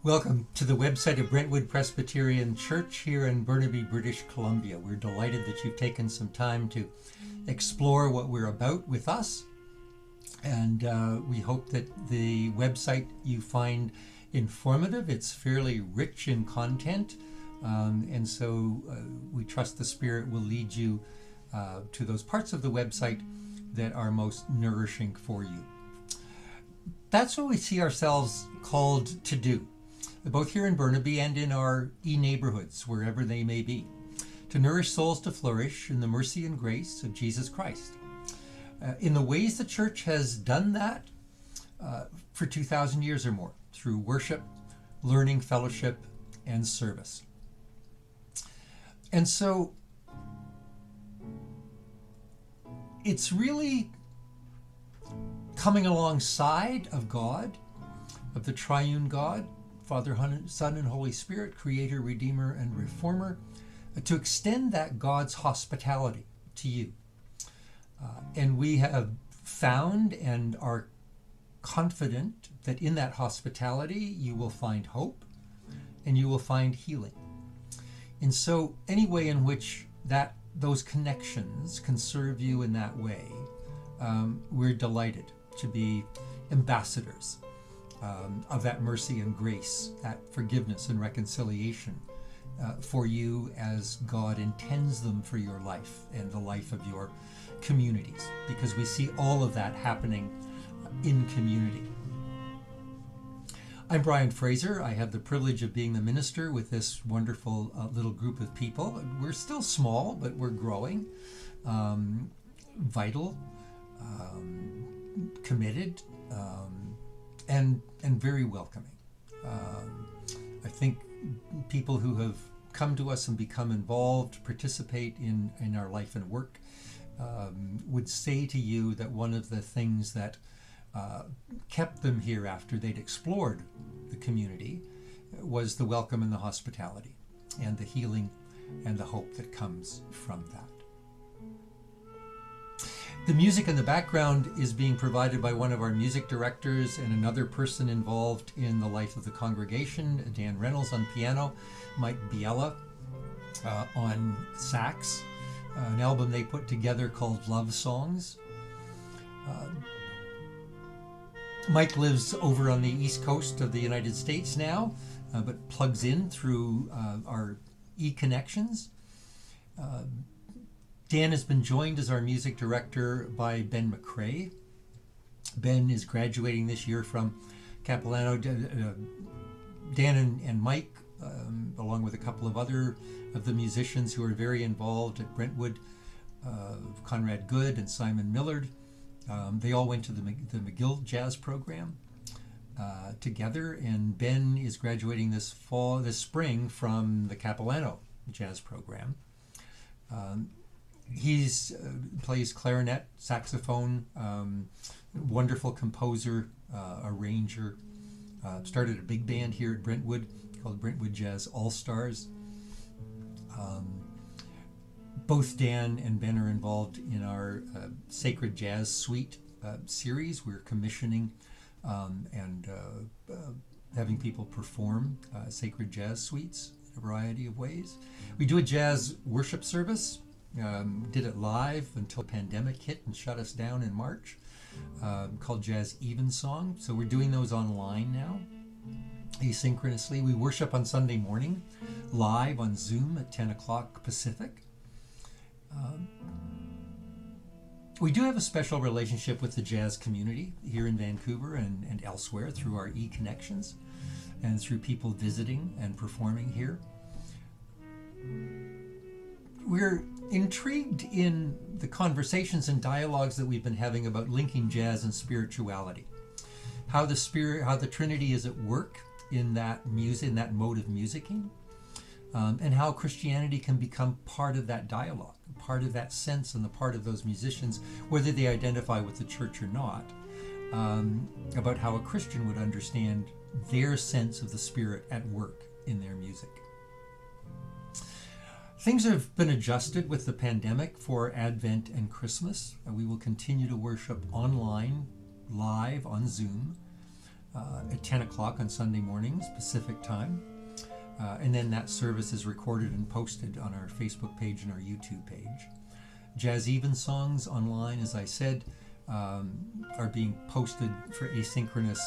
Welcome to the website of Brentwood Presbyterian Church here in Burnaby, British Columbia. We're delighted that you've taken some time to explore what we're about with us. And we hope that the website you find informative. It's fairly rich in content. And so we trust the Spirit will lead you to those parts of the website that are most nourishing for you. That's what we see ourselves called to do, both here in Burnaby and in our e-neighborhoods, wherever they may be, to nourish souls to flourish in the mercy and grace of Jesus Christ. In the ways the church has done that for 2,000 years or more, through worship, learning, fellowship, and service. And so it's really coming alongside of God, of the triune God, Father, Son, and Holy Spirit, Creator, Redeemer, and Reformer, to extend that God's hospitality to you. And we have found and are confident that in that hospitality you will find hope and you will find healing. And so any way in which those connections can serve you in that way, we're delighted to be ambassadors of that mercy and grace, that forgiveness and reconciliation for you as God intends them for your life and the life of your communities, because we see all of that happening in community. I'm Brian Fraser. I have the privilege of being the minister with this wonderful little group of people. We're still small, but we're growing, vital, committed, and very welcoming. I think people who have come to us and become involved, participate in our life and work, would say to you that one of the things that kept them here after they'd explored the community was the welcome and the hospitality and the healing and the hope that comes from that. The music in the background is being provided by one of our music directors and another person involved in the life of the congregation, Dan Reynolds on piano, Mike Biella on sax, an album they put together called Love Songs. Mike lives over on the east coast of the United States now, but plugs in through our e-connections. Dan has been joined as our music director by Ben McCrae. Ben is graduating this year from Capilano. Dan and Mike, along with a couple of other of the musicians who are very involved at Brentwood, Conrad Good and Simon Millard, they all went to the McGill Jazz program together, and Ben is graduating this spring from the Capilano Jazz program. He's plays clarinet, saxophone, wonderful composer, arranger. Started a big band here at Brentwood called Brentwood Jazz All-Stars. Both Dan and Ben are involved in our Sacred Jazz Suite series. We're commissioning and having people perform sacred jazz suites in a variety of ways. We do a jazz worship service. Did it live until the pandemic hit and shut us down in March, called Jazz Evensong. So we're doing those online now, asynchronously. We worship on Sunday morning, live on Zoom at 10 o'clock Pacific. We do have a special relationship with the jazz community here in Vancouver and elsewhere through our e-connections and through people visiting and performing here. We're intrigued in the conversations and dialogues that we've been having about linking jazz and spirituality, how the Trinity is at work in that music, in that mode of musicking, and how Christianity can become part of that dialogue, part of that sense, and the part of those musicians, whether they identify with the church or not, about how a Christian would understand their sense of the Spirit at work in their music. Things have been adjusted with the pandemic for Advent and Christmas. We will continue to worship online, live on Zoom. at 10 o'clock on Sunday mornings, Pacific time. And then that service is recorded and posted on our Facebook page and our YouTube page. Jazz Evensongs online, as I said, are being posted for asynchronous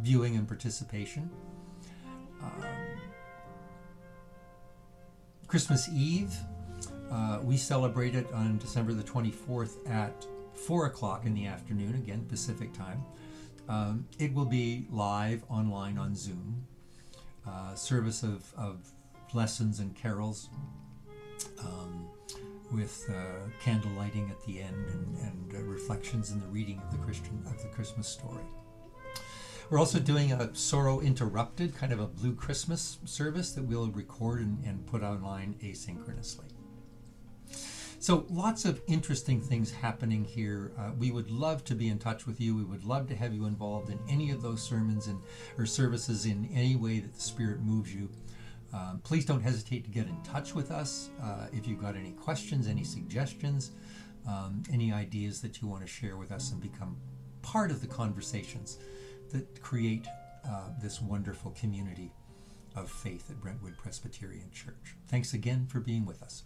viewing and participation. Christmas Eve, we celebrate it on December the 24th at 4 o'clock in the afternoon, again, Pacific time. It will be live online on Zoom. Service of lessons and carols with candle lighting at the end and reflections in the reading of the Christmas story. We're also doing a Sorrow Interrupted, kind of a Blue Christmas service that we'll record and put online asynchronously. So lots of interesting things happening here. We would love to be in touch with you. We would love to have you involved in any of those sermons or services in any way that the Spirit moves you. Please don't hesitate to get in touch with us if you've got any questions, any suggestions, any ideas that you want to share with us and become part of the conversations that create this wonderful community of faith at Brentwood Presbyterian Church. Thanks again for being with us.